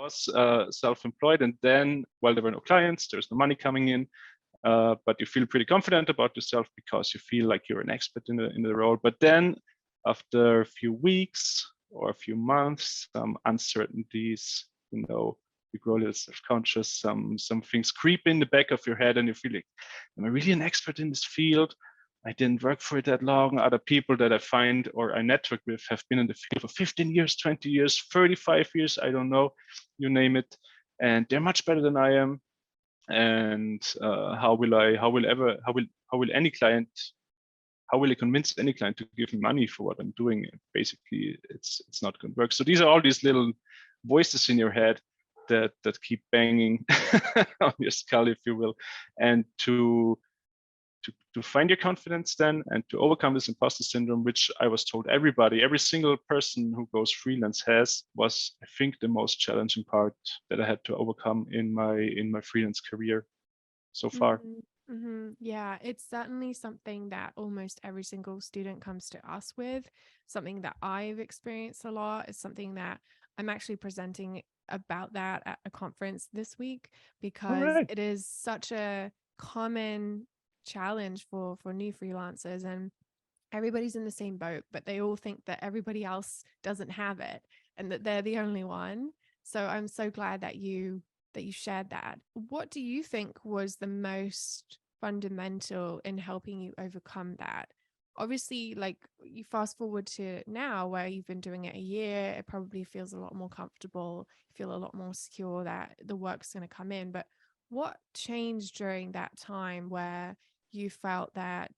was self-employed, and then, well, there were no clients, there's no money coming in, but you feel pretty confident about yourself because you feel like you're an expert in the role. But then after a few weeks or a few months, some uncertainties, you grow a little self-conscious, some things creep in the back of your head, and you feel like, am I really an expert in this field? I didn't work for it that long. Other people that I find or I network with have been in the field for 15 years, 20 years, 35 years, I don't know, you name it. And they're much better than I am. And how will I convince any client to give me money for what I'm doing? Basically, it's not going to work. So these are all these little voices in your head that keep banging on your skull, if you will. And to find your confidence then and to overcome this imposter syndrome, which I was told every single person who goes freelance has, was, I think, the most challenging part that I had to overcome in my freelance career so far. Yeah, it's certainly something that almost every single student comes to us with. Something that I've experienced a lot. Is something that I'm actually presenting about that at a conference this week, All because right. it is such a common challenge for new freelancers, and everybody's in the same boat, but they all think that everybody else doesn't have it and that they're the only one. So I'm so glad that you shared that. What do you think was the most fundamental in helping you overcome that? Obviously, like, you fast forward to now where you've been doing it a year, it probably feels a lot more comfortable, you feel a lot more secure that the work's going to come in. But what changed during that time where you felt that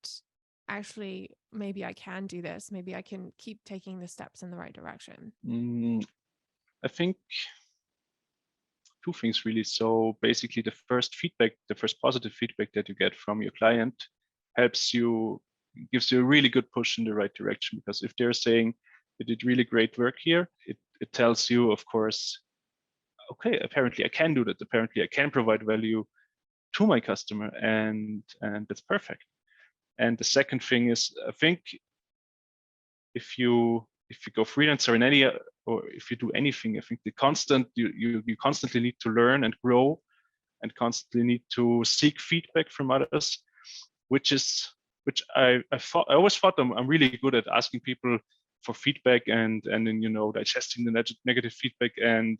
actually maybe I can do this, maybe I can keep taking the steps in the right direction? I think two things really. So basically, the first positive feedback that you get from your client gives you a really good push in the right direction. Because if they're saying you did really great work here, it tells you, of course, okay, apparently I can do that. Apparently I can provide value to my customer, and that's perfect. And the second thing is, I think if you go freelancer in any or if you do anything, I think you constantly need to learn and grow, and constantly need to seek feedback from others, which I always thought I'm really good at asking people for feedback, and then digesting the negative feedback and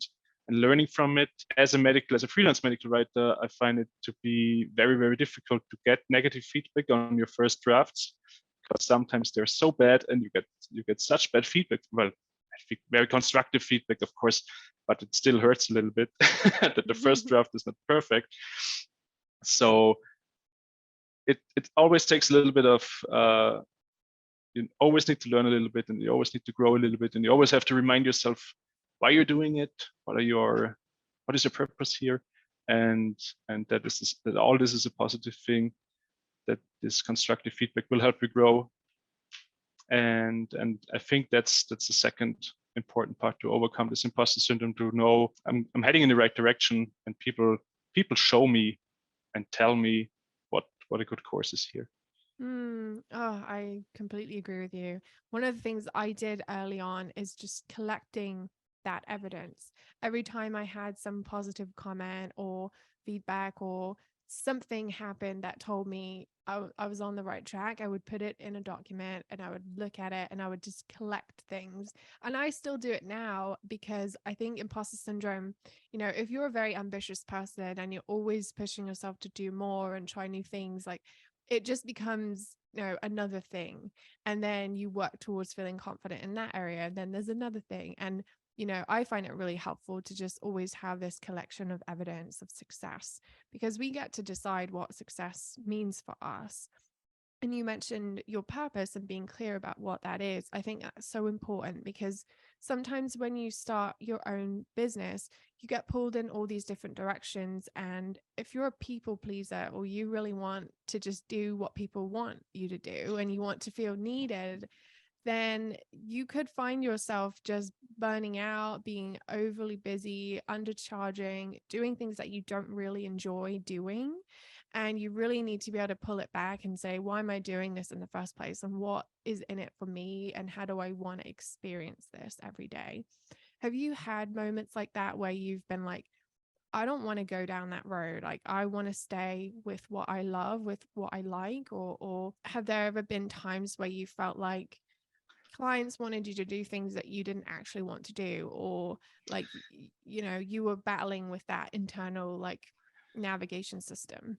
learning from it. As a freelance medical writer, I find it to be very, very difficult to get negative feedback on your first drafts, because sometimes they're so bad and you get such bad feedback. Well, I think very constructive feedback, of course, but it still hurts a little bit that the first draft is not perfect. So it always takes a little bit of you always need to learn a little bit, and you always need to grow a little bit, and you always have to remind yourself why you're doing it, what is your purpose here, and that all this is a positive thing, that this constructive feedback will help you grow. And I think that's the second important part to overcome this imposter syndrome, to know I'm heading in the right direction, and people show me and tell me what a good course is here. Oh, I completely agree with you. One of the things I did early on is just collecting that evidence. Every time I had some positive comment or feedback or something happened that told me I was on the right track, I would put it in a document and I would look at it and I would just collect things. And I still do it now because I think imposter syndrome, if you're a very ambitious person and you're always pushing yourself to do more and try new things, like, it just becomes another thing, and then you work towards feeling confident in that area, and then there's another thing. And I find it really helpful to just always have this collection of evidence of success, because we get to decide what success means for us. And you mentioned your purpose and being clear about what that is. I think that's so important, because sometimes when you start your own business, you get pulled in all these different directions. And if you're a people pleaser, or you really want to just do what people want you to do and you want to feel needed, then you could find yourself just burning out, being overly busy, undercharging, doing things that you don't really enjoy doing. And you really need to be able to pull it back and say, why am I doing this in the first place? And what is in it for me? And how do I want to experience this every day? Have you had moments like that where you've been like, I don't want to go down that road. Like I want to stay with what I love, with what I like, or have there ever been times where you felt like clients wanted you to do things that you didn't actually want to do, or like you were battling with that internal like navigation system?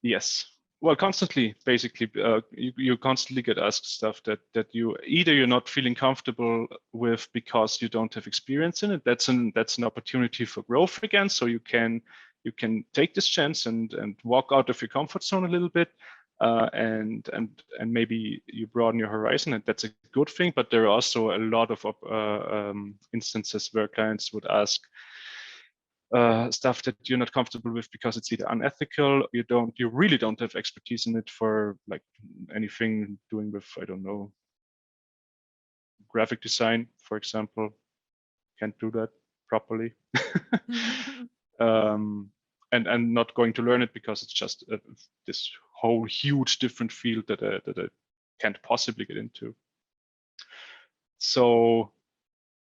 Yes. Well, constantly, basically, you constantly get asked stuff that you either you're not feeling comfortable with because you don't have experience in it. That's an opportunity for growth again. So you can take this chance and walk out of your comfort zone a little bit, and maybe you broaden your horizon, and that's a good thing. But there are also a lot of instances where clients would ask stuff that you're not comfortable with because it's either unethical, you really don't have expertise in it, for like anything doing with, I don't know, graphic design, for example. Can't do that properly. um, and not going to learn it because it's just this whole huge different field that I can't possibly get into. So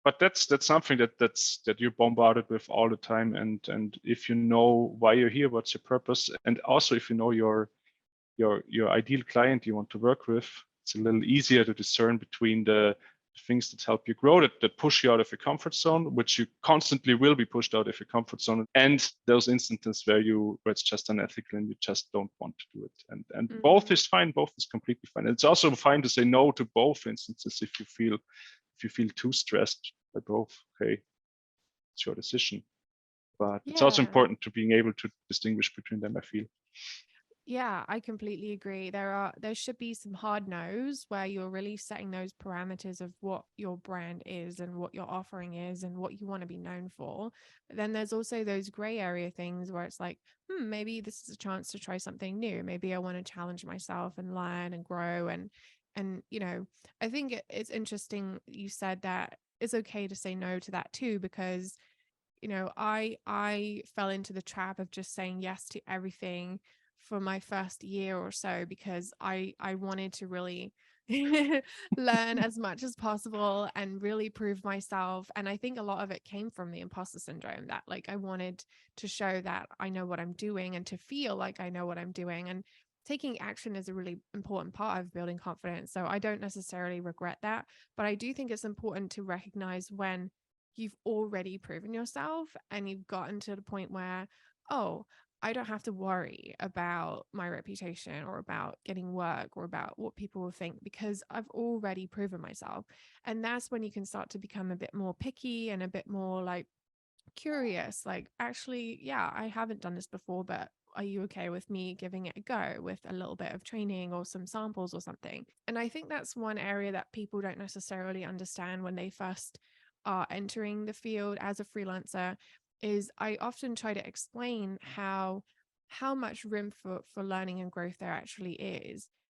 but that's something that you're bombarded with all the time, and if you know why you're here, what's your purpose, and also if you know your ideal client you want to work with, it's a little easier to discern between the things that help you grow, that push you out of your comfort zone, which you constantly will be pushed out of your comfort zone, and those instances where it's just unethical and you just don't want to do it. And both is fine, both is completely fine. And it's also fine to say no to both instances if you feel too stressed by both. Okay, it's your decision. But it's also Yeah. important to being able to distinguish between them, I feel. Yeah, I completely agree. There should be some hard no's where you're really setting those parameters of what your brand is and what your offering is and what you want to be known for. But then there's also those gray area things where it's like, maybe this is a chance to try something new. Maybe I want to challenge myself and learn and grow, and I think it's interesting you said that it's okay to say no to that too, because I fell into the trap of just saying yes to everything for my first year or so, because I wanted to really learn as much as possible and really prove myself. And I think a lot of it came from the imposter syndrome, that like I wanted to show that I know what I'm doing and to feel like I know what I'm doing. And taking action is a really important part of building confidence. So I don't necessarily regret that, but I do think it's important to recognize when you've already proven yourself and you've gotten to the point where, oh, I don't have to worry about my reputation or about getting work or about what people will think, because I've already proven myself. And that's when you can start to become a bit more picky and a bit more like curious, like, actually, yeah, I haven't done this before, but are you okay with me giving it a go with a little bit of training or some samples or something? And I think that's one area that people don't necessarily understand when they first are entering the field as a freelancer, is I often try to explain how much room for learning and growth there actually is.